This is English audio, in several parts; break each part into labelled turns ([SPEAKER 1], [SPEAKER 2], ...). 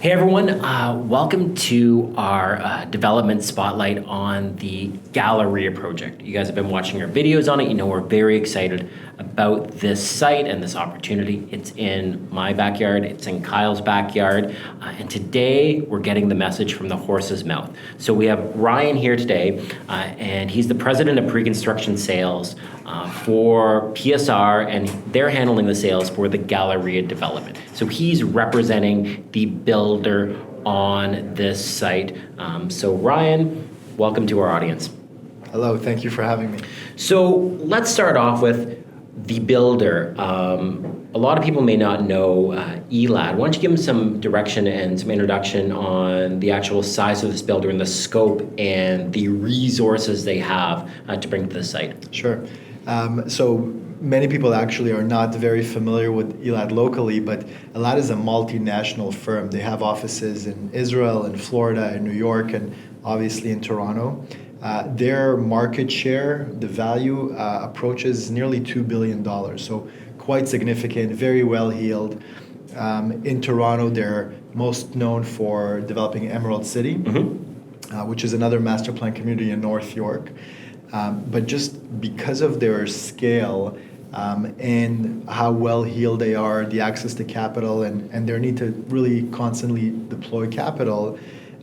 [SPEAKER 1] Hey everyone, welcome to our development spotlight on the Galleria project. You guys have been watching our videos on it. You know we're very excited about this site and this opportunity. It's in my backyard, it's in Kyle's backyard, and today we're getting the message from the horse's mouth. So we have Ryan here today, and he's the president of pre-construction sales for PSR, and they're handling the sales for the Galleria development. So he's representing the builder on this site. So Ryan, welcome to our audience.
[SPEAKER 2] Hello, thank you for having me.
[SPEAKER 1] So let's start off with the builder. A lot of people may not know ELAD. Why don't you give them some direction and some introduction on the actual size of this builder and the scope and the resources they have to bring to the site?
[SPEAKER 2] Sure. So many people actually are not very familiar with ELAD locally, but ELAD is a multinational firm. They have offices in Israel, in Florida, in New York, and obviously in Toronto. Their market share, the value approaches nearly $2 billion. So quite significant, very well heeled. In Toronto, they're most known for developing Emerald City, which is another master plan community in North York. But just because of their scale and how well heeled they are, the access to capital, and their need to really constantly deploy capital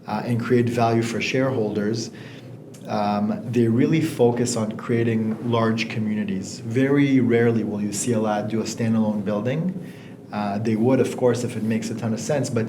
[SPEAKER 2] and create value for shareholders, they really focus on creating large communities. Very rarely will you see ELAD do a standalone building. They would, of course, if it makes a ton of sense, but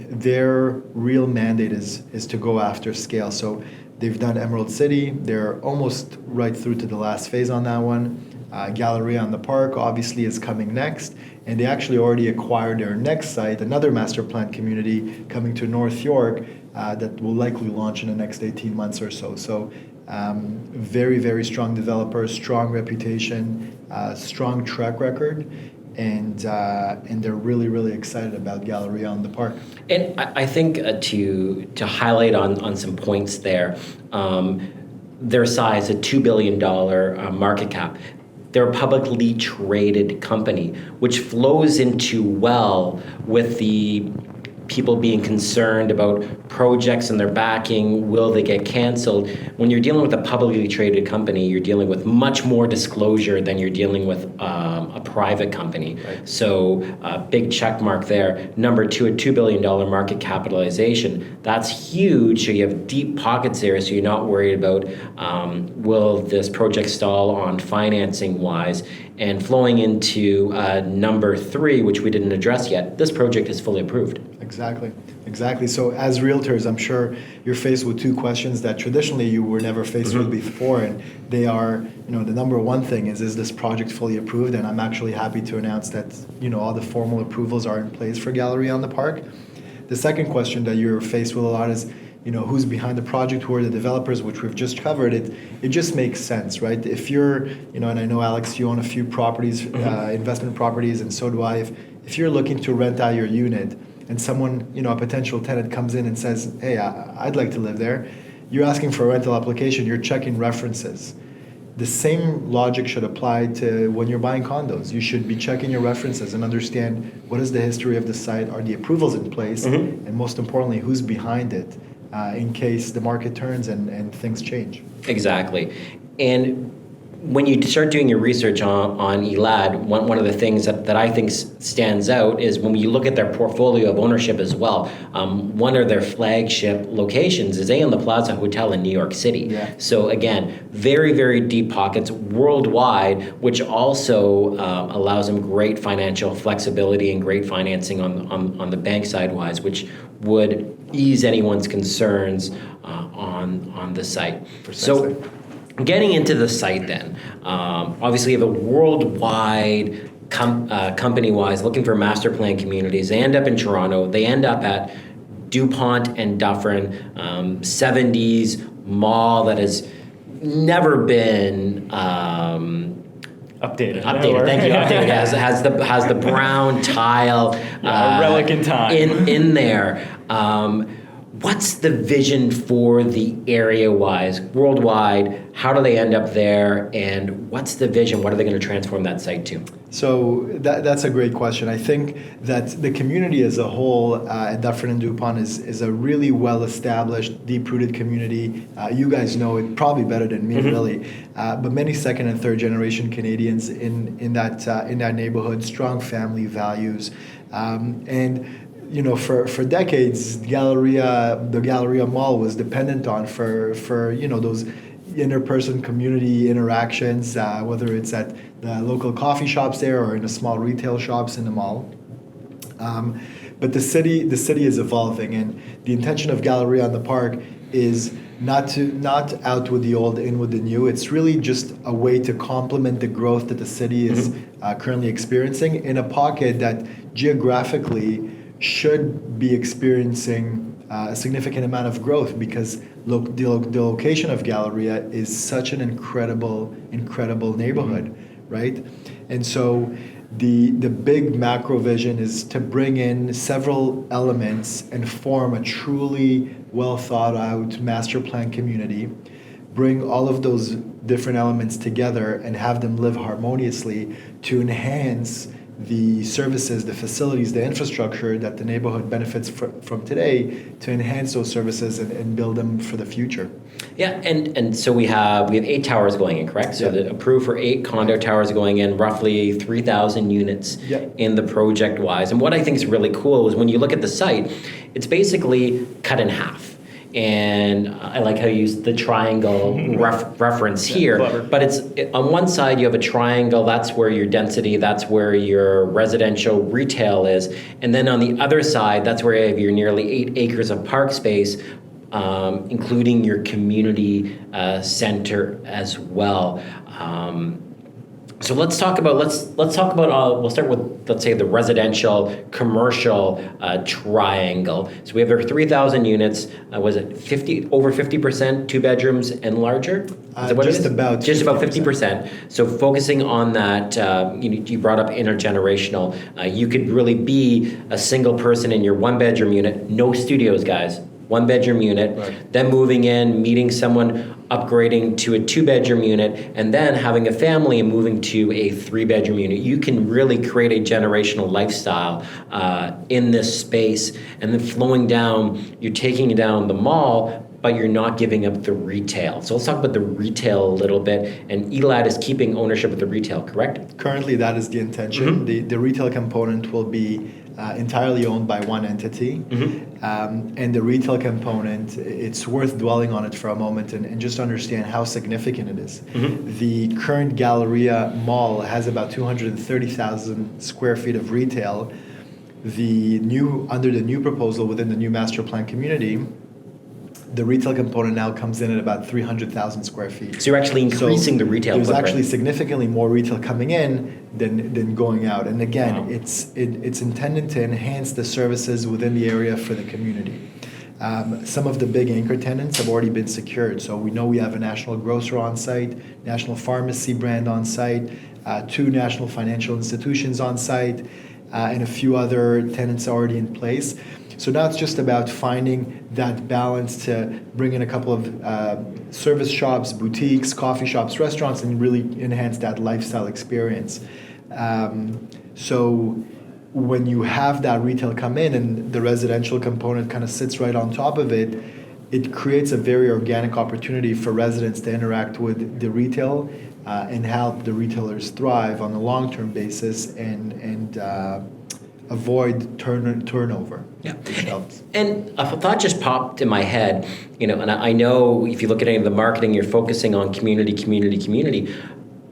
[SPEAKER 2] their real mandate is to go after scale. So they've done Emerald City. They're almost right through to the last phase on that one. Galleria on the Park obviously is coming next. And they actually already acquired their next site, another master plan community coming to North York that will likely launch in the next 18 months or so. So very, very strong developer, strong reputation, strong track record. And they're really, really excited about Galleria on the Park.
[SPEAKER 1] And I think to highlight on some points there, their size, a $2 billion market cap. They're a publicly traded company, which flows into well with the people being concerned about projects and their backing. Will they get canceled? When you're dealing with a publicly traded company, you're dealing with much more disclosure than you're dealing with a private company. Right. So big check mark there. Number two, a $2 billion market capitalization. That's huge. So you have deep pockets there, so you're not worried about will this project stall on financing wise. And flowing into number three, which we didn't address yet, this project is fully approved.
[SPEAKER 2] Exactly. So as realtors, I'm sure you're faced with two questions that traditionally you were never faced with before, and they are, the number one thing is this project fully approved? And I'm actually happy to announce that, all the formal approvals are in place for Galleria on the Park. The second question that you're faced with a lot is, who's behind the project, who are the developers, which we've just covered. It just makes sense, right? If you're, and I know, Alex, you own a few properties, investment properties, and so do I. If you're looking to rent out your unit and someone, a potential tenant comes in and says, hey, I'd like to live there, you're asking for a rental application, you're checking references. The same logic should apply to when you're buying condos. You should be checking your references and understand what is the history of the site, are the approvals in place, and most importantly, who's behind it in case the market turns and things change.
[SPEAKER 1] Exactly. And when you start doing your research on ELAD, one of the things that I think stands out is when you look at their portfolio of ownership as well. One of their flagship locations is Aon La Plaza Hotel in New York City. Yeah. So again, very, very deep pockets worldwide, which also allows them great financial flexibility and great financing on the bank side wise, which would ease anyone's concerns on the site.
[SPEAKER 2] Precisely.
[SPEAKER 1] So getting into the site then, obviously you have a worldwide company-wise looking for master plan communities. They end up in Toronto. They end up at Dupont and Dufferin, 70s mall that has never been
[SPEAKER 3] Updated.
[SPEAKER 1] Thank you. Updated. Has the brown tile
[SPEAKER 3] relic in time
[SPEAKER 1] in there. What's the vision for the area-wise, worldwide? How do they end up there? And what's the vision? What are they going to transform that site to?
[SPEAKER 2] So that's a great question. I think that the community as a whole at Dufferin and Dupont is a really well-established, deep-rooted community. You guys know it probably better than me, really. But many second and third generation Canadians in that neighborhood, strong family values, and you know, for decades, the Galleria Mall was dependent on for you know, those interperson community interactions, whether it's at the local coffee shops there or in the small retail shops in the mall. But the city is evolving, and the intention of Galleria on the Park is not out with the old, in with the new. It's really just a way to complement the growth that the city is currently experiencing in a pocket that geographically should be experiencing a significant amount of growth, because the location of Galleria is such an incredible neighborhood, right? And so the big macro vision is to bring in several elements and form a truly well thought out master plan community, bring all of those different elements together and have them live harmoniously to enhance the services, the facilities, the infrastructure that the neighborhood benefits from today, to enhance those services and build them for the future.
[SPEAKER 1] Yeah, and so we have 8 towers going in, correct? So approved for 8 condo towers going in, roughly 3,000 units in the project-wise. And what I think is really cool is when you look at the site, it's basically cut in half. And I like how you use the triangle reference here. Clever. But it's on one side you have a triangle, that's where your density, that's where your residential retail is. And then on the other side, that's where you have your nearly 8 acres of park space, including your community center as well. So let's talk about we'll start with, let's say, the residential commercial triangle. So we have our 3,000 units. Was it over 50% 2 bedrooms and larger?
[SPEAKER 2] Just about
[SPEAKER 1] 50%. So focusing on that, you brought up intergenerational. You could really be a single person in your 1-bedroom unit, no studios, guys. 1-bedroom unit, right. Then moving in, meeting someone, upgrading to a 2-bedroom unit, and then having a family and moving to a 3-bedroom unit. You can really create a generational lifestyle in this space, and then flowing down, you're taking down the mall, but you're not giving up the retail. So let's talk about the retail a little bit. And ELAD is keeping ownership of the retail, correct?
[SPEAKER 2] Currently, that is the intention. The retail component will be entirely owned by one entity. And the retail component, it's worth dwelling on it for a moment and just understand how significant it is. The current Galleria Mall has about 230,000 square feet of retail. Under the new proposal within the new master plan community, the retail component now comes in at about 300,000 square feet.
[SPEAKER 1] So you're actually increasing the retail
[SPEAKER 2] there's
[SPEAKER 1] footprint.
[SPEAKER 2] Actually significantly more retail coming in than going out. And again, it's intended to enhance the services within the area for the community. Some of the big anchor tenants have already been secured. So we know we have a national grocer on site, national pharmacy brand on site, 2 national financial institutions on site, and a few other tenants already in place. So now it's just about finding that balance to bring in a couple of service shops, boutiques, coffee shops, restaurants, and really enhance that lifestyle experience. So when you have that retail come in and the residential component kind of sits right on top of it, it creates a very organic opportunity for residents to interact with the retail and help the retailers thrive on a long-term basis and avoid turnover.
[SPEAKER 1] Yeah,
[SPEAKER 2] which helps.
[SPEAKER 1] And a thought just popped in my head, and I know if you look at any of the marketing, you're focusing on community,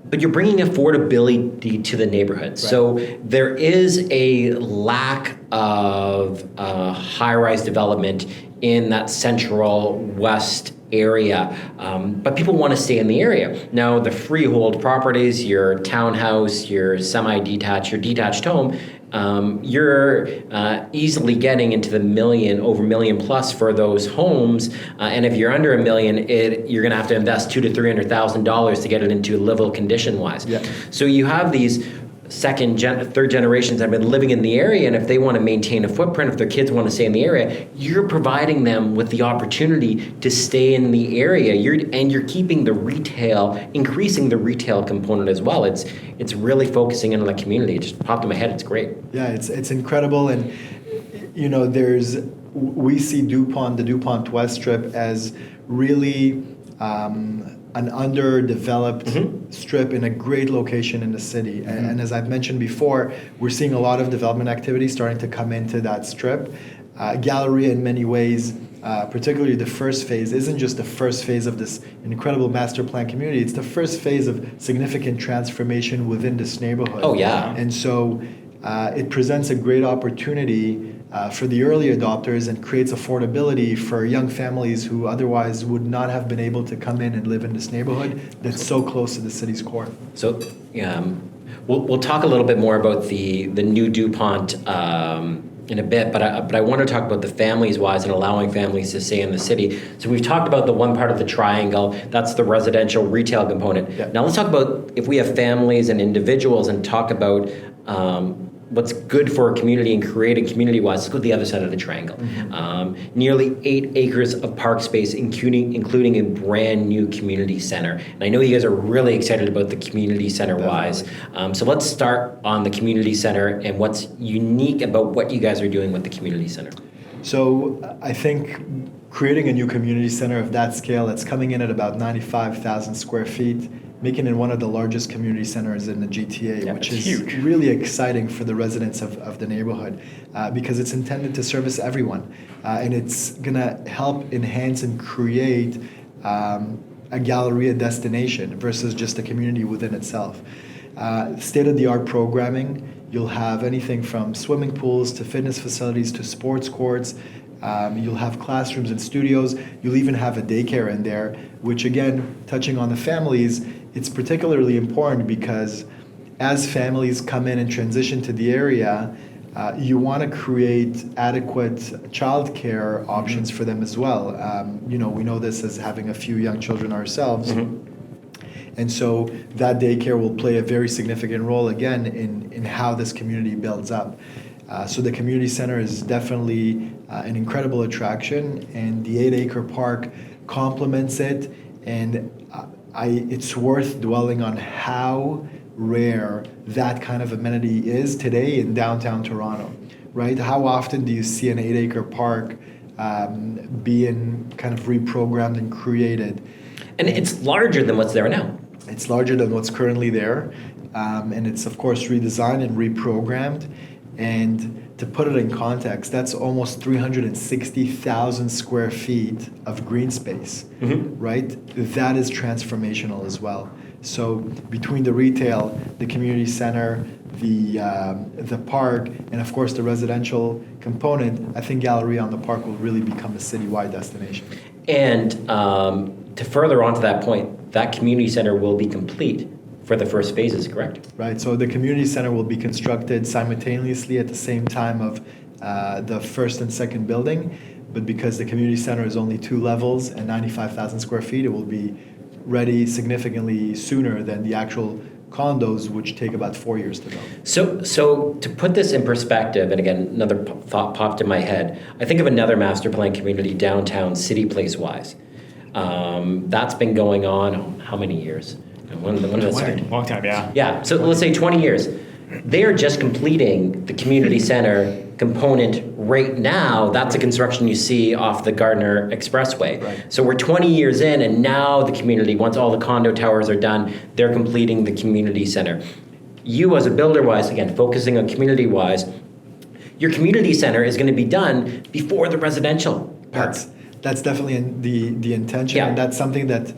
[SPEAKER 1] but you're bringing affordability to the neighborhood. Right. So there is a lack of high-rise development in that central west area, but people want to stay in the area. Now, the freehold properties, your townhouse, your semi-detached, your detached home, you're easily getting into the over $1 million plus for those homes. And if you're under $1 million, you're going to have to invest $200,000 to $300,000 to get it into livable condition wise.
[SPEAKER 2] Yeah.
[SPEAKER 1] So you have these third generations that have been living in the area, and if they want to maintain a footprint, if their kids want to stay in the area, you're providing them with the opportunity to stay in the area. You're keeping the retail, increasing the retail component as well. It's really focusing in on the community. It just popped in my head. It's great.
[SPEAKER 2] Yeah, it's incredible, and we see the Dupont West strip as really an underdeveloped strip in a great location in the city. And as I've mentioned before, we're seeing a lot of development activity starting to come into that strip. Galleria, in many ways, particularly the first phase, isn't just the first phase of this incredible master plan community, it's the first phase of significant transformation within this neighborhood.
[SPEAKER 1] Oh, yeah.
[SPEAKER 2] And so it presents a great opportunity for the early adopters and creates affordability for young families who otherwise would not have been able to come in and live in this neighborhood that's so close to the city's core.
[SPEAKER 1] So we'll talk a little bit more about the new Dupont in a bit, but I want to talk about the families-wise and allowing families to stay in the city. So we've talked about the one part of the triangle, that's the residential retail component.
[SPEAKER 2] Yeah.
[SPEAKER 1] Now let's talk about if we have families and individuals and talk about what's good for a community and creating community-wise. Let's go to the other side of the triangle. Nearly 8 acres of park space, including a brand new community center. And I know you guys are really excited about the community center-wise. So let's start on the community center and what's unique about what you guys are doing with the community center.
[SPEAKER 2] So I think creating a new community center of that scale, that's coming in at about 95,000 square feet, making it one of the largest community centers in the GTA, which is huge. Really exciting for the residents of the neighborhood because it's intended to service everyone. And it's going to help enhance and create a Galleria destination versus just a community within itself. State-of-the-art programming. You'll have anything from swimming pools to fitness facilities to sports courts. You'll have classrooms and studios. You'll even have a daycare in there, which again, touching on the families, it's particularly important because as families come in and transition to the area, you want to create adequate childcare options for them as well. We know this as having a few young children ourselves. And so that daycare will play a very significant role, again, in how this community builds up. So the community center is definitely an incredible attraction, and the 8-acre park complements it. And it's worth dwelling on how rare that kind of amenity is today in downtown Toronto, right? How often do you see an 8-acre park being kind of reprogrammed and created?
[SPEAKER 1] And it's larger than what's there now.
[SPEAKER 2] It's larger than what's currently there, and it's of course redesigned and reprogrammed. And to put it in context, that's almost 360,000 square feet of green space, right? That is transformational as well. So between the retail, the community center, the park, and of course the residential component, I think Galleria on the Park will really become a citywide destination.
[SPEAKER 1] And to further on to that point, that community center will be complete for the first phases, correct?
[SPEAKER 2] Right, so the community center will be constructed simultaneously at the same time of the first and second building, but because the community center is only 2 levels and 95,000 square feet, it will be ready significantly sooner than the actual condos, which take about 4 years to build.
[SPEAKER 1] So to put this in perspective, and again, another thought popped in my head, I think of another master plan community downtown, City Place-wise. That's been going on, how many years? When did that start?
[SPEAKER 3] Long time, yeah.
[SPEAKER 1] Yeah, so let's say 20 years. They are just completing the community center component right now. That's a construction you see off the Gardner Expressway.
[SPEAKER 2] Right.
[SPEAKER 1] So we're 20 years in, and now the community, once all the condo towers are done, they're completing the community center. You as a builder-wise, again, focusing on community-wise, your community center is going to be done before the residential part.
[SPEAKER 2] That's definitely the intention,
[SPEAKER 1] Yeah.
[SPEAKER 2] and that's something that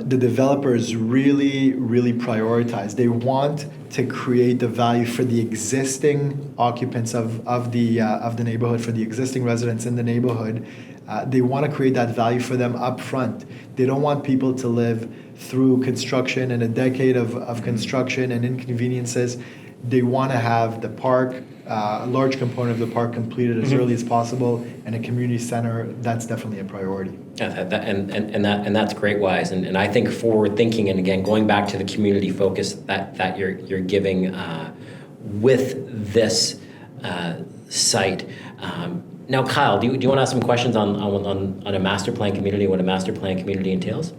[SPEAKER 2] the developers really prioritize. They want to create the value for the existing occupants of the neighborhood, for the existing residents in the neighborhood. They want to create that value for them up front. They don't want people to live through construction and a decade of construction and inconveniences. They want to have the park, a large component of the park completed as early as possible, and a community center, that's definitely a priority.
[SPEAKER 1] And that's great, Wise. And I think forward thinking, and again going back to the community focus that you're giving with this site. Now, Kyle, do you want to ask some questions on a master plan community? What a master plan community entails?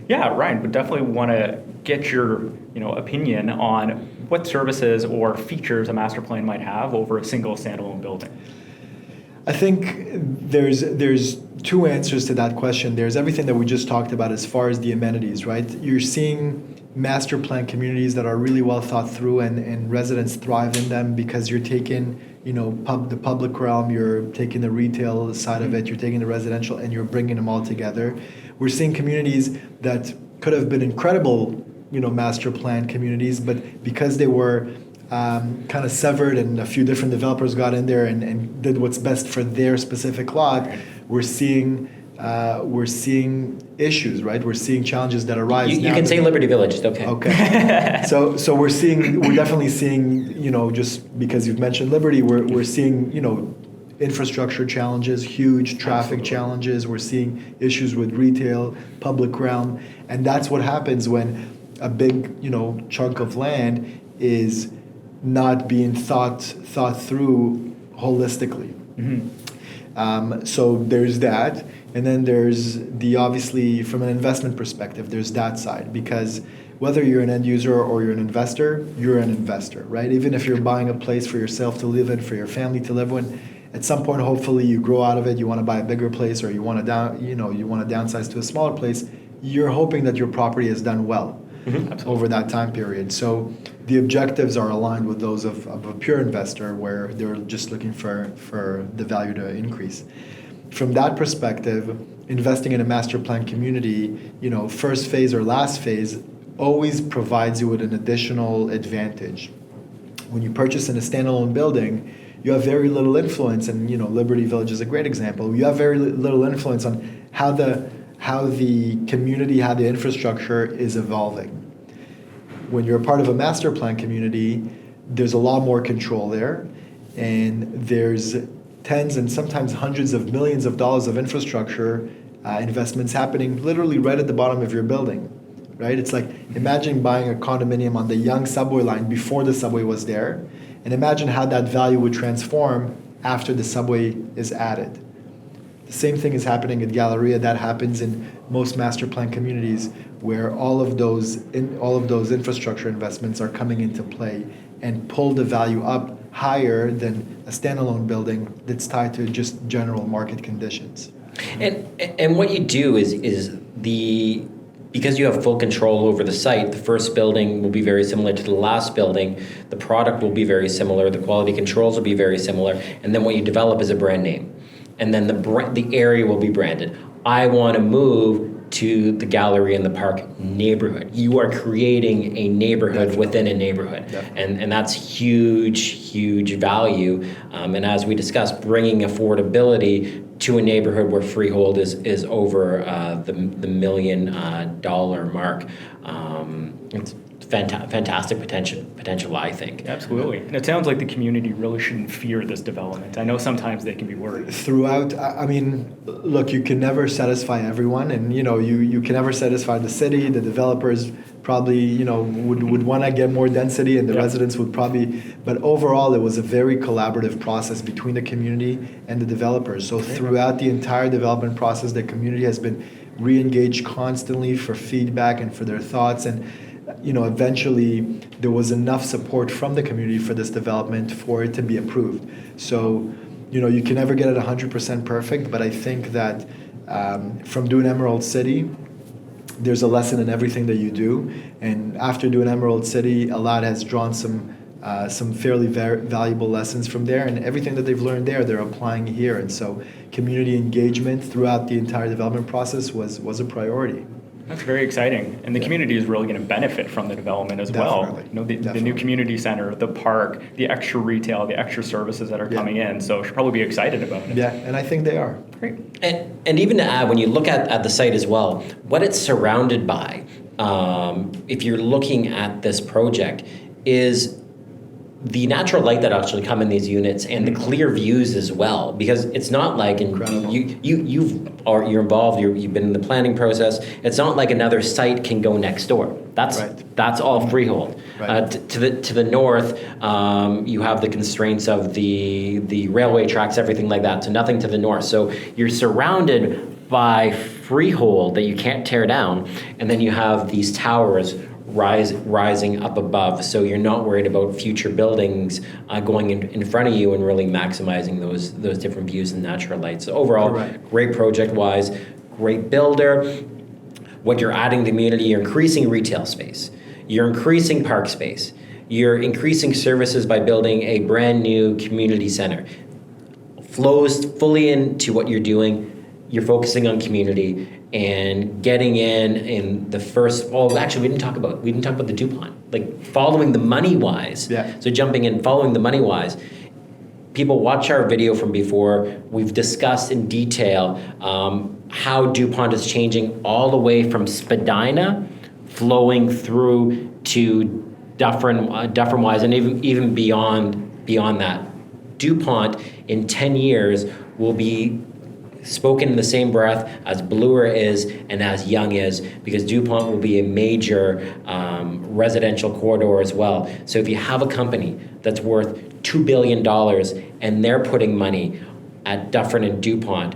[SPEAKER 3] Yeah, Ryan, would definitely want to get your opinion on what services or features a master plan might have over a single standalone building.
[SPEAKER 2] I think there's two answers to that question. There's everything that we just talked about as far as the amenities, right? You're seeing master plan communities that are really well thought through, and residents thrive in them because you're taking the public realm, you're taking the retail side of it, you're taking the residential, and you're bringing them all together. We're seeing communities that could have been incredible, master plan communities, but because they were kind of severed and a few different developers got in there and did what's best for their specific lot, we're seeing issues, right? We're seeing challenges that arise.
[SPEAKER 1] You can say Liberty Village, it's okay.
[SPEAKER 2] Okay. So we're definitely seeing, just because you've mentioned Liberty, we're seeing, infrastructure challenges, huge traffic challenges. We're seeing issues with retail, public realm, and that's what happens when a big, chunk of land is not being thought through holistically. Mm-hmm. So there's that. And then there's obviously from an investment perspective, there's that side, because whether you're an end user or you're an investor, right? Even if you're buying a place for yourself to live in, for your family to live in, at some point, hopefully you grow out of it, you want to buy a bigger place, or you want to downsize to a smaller place, you're hoping that your property has done well over that time period. So the objectives are aligned with those of a pure investor, where they're just looking for the value to increase. From that perspective, investing in a master plan community, first phase or last phase, always provides you with an additional advantage. When you purchase in a standalone building, you have very little influence, and Liberty Village is a great example. You have very little influence on how the community, how the infrastructure is evolving. When you're a part of a master plan community, there's a lot more control there, and there's tens and sometimes hundreds of millions of dollars of infrastructure investments happening literally right at the bottom of your building, right? It's like, imagine buying a condominium on the young subway line before the subway was there, and imagine how that value would transform after the subway is added. The same thing is happening at Galleria. That happens in most master plan communities, where all of those infrastructure investments are coming into play and pull the value up higher than a standalone building that's tied to just general market conditions.
[SPEAKER 1] And what you do is because you have full control over the site, the first building will be very similar to the last building, the product will be very similar, the quality controls will be very similar, and then what you develop is a brand name. And then the area will be branded. I want to move to the Galleria in the Park neighborhood. You are creating a neighborhood Definitely. Within a neighborhood. Definitely. And that's huge value. And as we discussed, bringing affordability to a neighborhood where freehold is over the $1 million mark. It's fantastic potential, I think.
[SPEAKER 3] Absolutely. And it sounds like the community really shouldn't fear this development. I know sometimes they can be worried.
[SPEAKER 2] Throughout, look, you can never satisfy everyone, and you can never satisfy the city. The developers probably would want to get more density, and the residents would probably, but overall it was a very collaborative process between the community and the developers. So throughout the entire development process, the community has been re-engaged constantly for feedback and for their thoughts, and eventually there was enough support from the community for this development for it to be approved. So, you can never get it 100% perfect, but I think that from doing Emerald City, there's a lesson in everything that you do. And after doing Emerald City, Elad has drawn some fairly valuable lessons from there, and everything that they've learned there, they're applying here. And so community engagement throughout the entire development process was a priority.
[SPEAKER 3] That's very exciting. And the community is really going to benefit from the development as well. The new community center, the park, the extra retail, the extra services that are coming in. So should probably be excited about it.
[SPEAKER 2] Yeah, and I think they are.
[SPEAKER 3] Great.
[SPEAKER 1] And even to add, when you look at the site as well, what it's surrounded by, if you're looking at this project, is the natural light that actually come in these units and the clear views as well, because it's not like you're involved, you've been in the planning process. It's not like another site can go next door. That's all freehold.
[SPEAKER 2] Right.
[SPEAKER 1] To the north, you have the constraints of the railway tracks, everything like that. So nothing to the north. So you're surrounded by freehold that you can't tear down, and then you have these towers rising up above, so you're not worried about future buildings going in front of you and really maximizing those different views and natural light. So overall, great project-wise, great builder. What you're adding to the community, you're increasing retail space, you're increasing park space, you're increasing services by building a brand new community center. Flows fully into what you're doing. You're focusing on community and getting in the first. Oh, actually, we didn't talk about the Dupont. Like following the money wise.
[SPEAKER 2] Yeah.
[SPEAKER 1] So jumping in, following the money wise. People watch our video from before. We've discussed in detail how Dupont is changing all the way from Spadina, flowing through to Dufferin wise, and even beyond that. Dupont in 10 years will be spoken in the same breath as Bloor is and as Yonge is, because Dupont will be a major residential corridor as well. So if you have a company that's worth $2 billion and they're putting money at Dufferin and Dupont,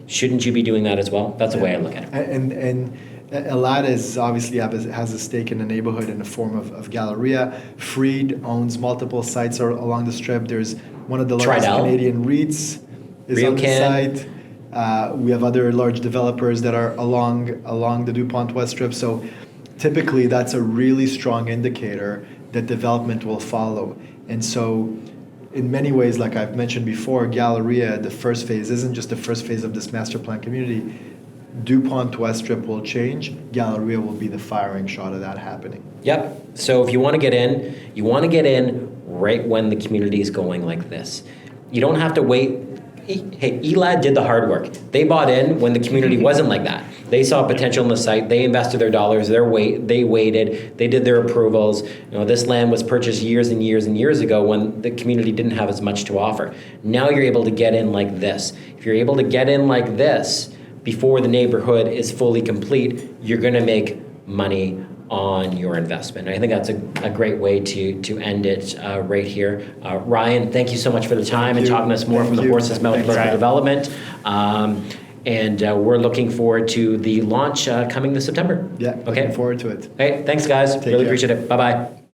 [SPEAKER 1] shouldn't you be doing that as well? That's the way I look at it.
[SPEAKER 2] And Elad is obviously has a stake in the neighborhood in the form of Galleria. Freed owns multiple sites along the strip. There's one of the largest Canadian REITs is on the site. We have other large developers that are along the Dupont West strip. So typically that's a really strong indicator that development will follow. And so in many ways, like I've mentioned before, Galleria, the first phase, isn't just the first phase of this master plan community. Dupont West strip will change. Galleria will be the firing shot of that happening.
[SPEAKER 1] Yep. So if you want to get in right when the community is going like this. You don't have to wait. Hey, ELAD did the hard work. They bought in when the community wasn't like that. They saw potential in the site. They invested their dollars. They waited. They did their approvals. This land was purchased years and years and years ago when the community didn't have as much to offer. Now you're able to get in like this. If you're able to get in like this before the neighborhood is fully complete, you're going to make money on your investment. I think that's a great way to end it right here. Ryan, thank you so much for the time and talking to us more from the horse's mouth about development. And we're looking forward to the launch coming this September.
[SPEAKER 2] Yeah, looking forward to it.
[SPEAKER 1] Hey, thanks guys. Really appreciate it. Bye-bye.